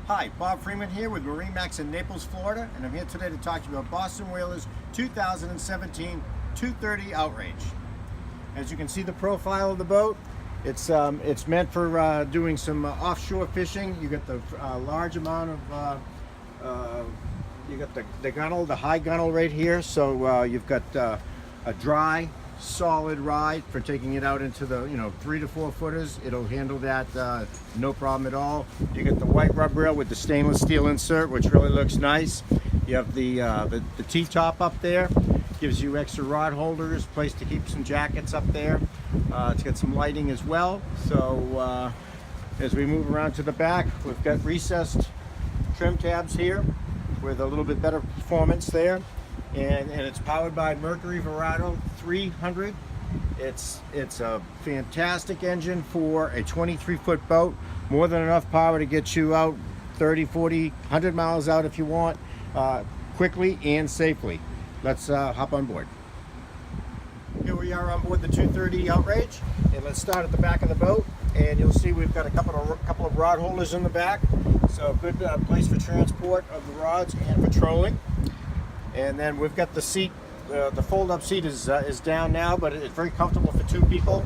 Hi, Bob Freeman here with MarineMax in Naples, Florida, and I'm here today to talk to you about Boston Whaler's 2017 230 Outrage. As you can see the profile of the boat, it's meant for doing some offshore fishing. You got the large amount of, you got the gunnel, the high gunnel right here, so you've got a dry, solid ride for taking it out into the 3 to 4 footers. It'll handle that no problem at all. You get the white rub rail with the stainless steel insert, which really looks nice. You have the T-top up there, gives you extra rod holders, place to keep some jackets up there. It's got some lighting as well. So as we move around to the back, we've got recessed trim tabs here with a little bit better performance there. And it's powered by Mercury Verado 300. It's a fantastic engine for a 23-foot boat. More than enough power to get you out 30, 40, 100 miles out if you want, quickly and safely. Let's hop on board. Here we are on board the 230 Outrage, and let's start at the back of the boat. And you'll see we've got a couple of rod holders in the back, so good place for transport of the rods and for trolling. And then we've got the seat, the fold-up seat is down now, but it's very comfortable for 2 people,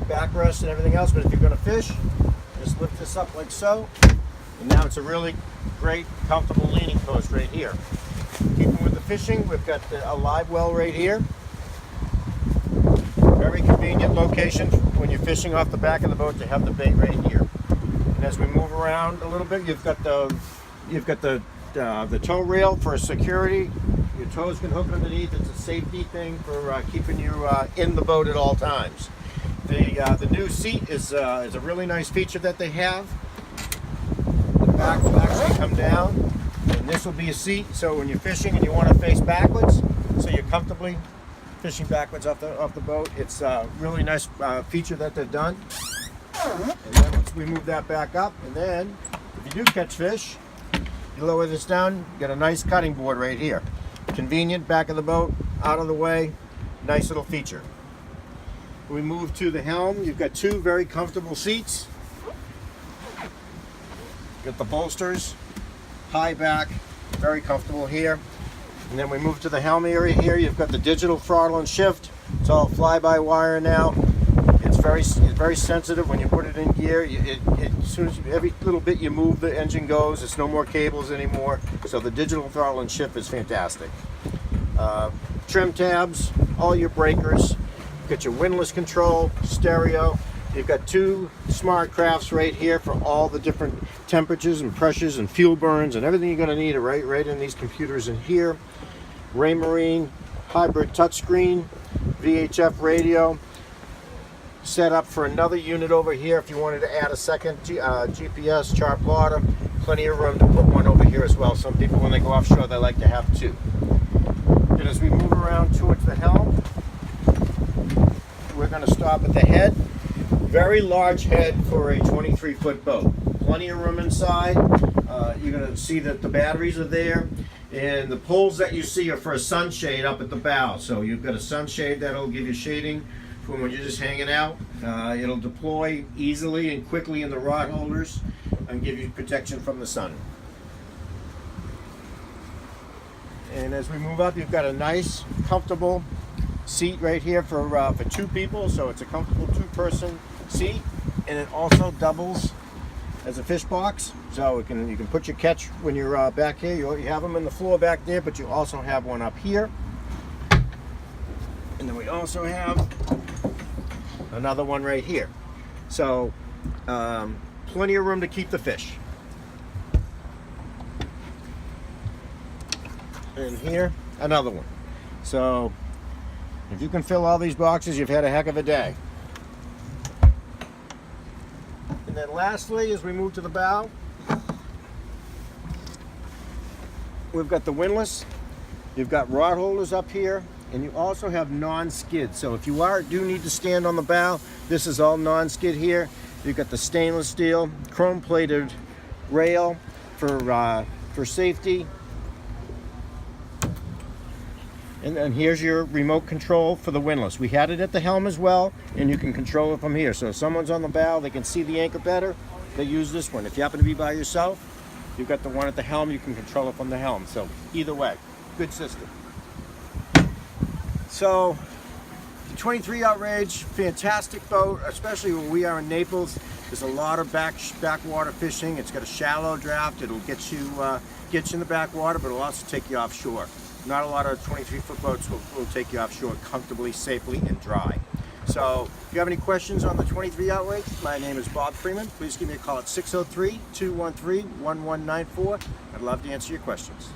backrest and everything else. But if you're going to fish, just lift this up like so, and now it's a really great, comfortable leaning post right here. Keeping with the fishing, we've got a live well right here. Very convenient location when you're fishing off the back of the boat to have the bait right here. And as we move around a little bit, you've got the tow rail for security. Your toes can hook underneath. It's a safety thing for keeping you in the boat at all times. The new seat is a really nice feature that they have. The back will actually come down, and this will be a seat. So when you're fishing and you want to face backwards, so you're comfortably fishing backwards off the boat, it's a really nice feature that they've done. And then once we move that back up, and then if you do catch fish, you lower this down, you got a nice cutting board right here. Convenient, back of the boat, out of the way, nice little feature. We move to the helm, you've got 2 very comfortable seats. Got the bolsters, high back, very comfortable here. And then we move to the helm area here, you've got the digital throttle and shift. It's all fly-by-wire now. It's very sensitive when you put it in gear. As soon as every little bit you move, the engine goes. It's no more cables anymore. So the digital throttle and shift is fantastic. Trim tabs, all your breakers. You've got your windlass control, stereo. You've got 2 smart crafts right here for all the different temperatures and pressures and fuel burns and everything you're going to need right in these computers in here. Raymarine hybrid touchscreen, VHF radio. Set up for another unit over here if you wanted to add a second GPS chart plotter. Plenty of room to put one over here as well. Some people, when they go offshore, they like to have 2. And as we move around towards the helm, we're going to stop at the head. Very large head for a 23-foot boat. Plenty of room inside. You're going to see that the batteries are there. And the poles that you see are for a sunshade up at the bow. So you've got a sunshade that'll give you shading for when you're just hanging out. It'll deploy easily and quickly in the rod holders and give you protection from the sun. And as we move up, you've got a nice, comfortable seat right here for 2 people. So it's a comfortable 2-person seat, and it also doubles as a fish box. So you can put your catch when you're back here. You have them in the floor back there, but you also have one up here. And then we also have another one right here. So plenty of room to keep the fish. And here, another one. So if you can fill all these boxes, you've had a heck of a day. And then lastly, as we move to the bow, we've got the windlass. You've got rod holders up here. And you also have non-skid. So if you do need to stand on the bow, this is all non-skid here. You've got the stainless steel, chrome-plated rail for safety. And then here's your remote control for the windlass. We had it at the helm as well, and you can control it from here. So if someone's on the bow, they can see the anchor better, they use this one. If you happen to be by yourself, You've got the one at the helm, you can control it from the helm. So either way, good system. So the 23 Outrage, fantastic boat, especially when we are in Naples. There's a lot of backwater fishing. It's got a shallow draft. It'll get you in the backwater, but it'll also take you offshore. Not a lot of 23-foot boats will take you offshore comfortably, safely, and dry. So if you have any questions on the 23 Outrage, my name is Bob Freeman. Please give me a call at 603-213-1194. I'd love to answer your questions.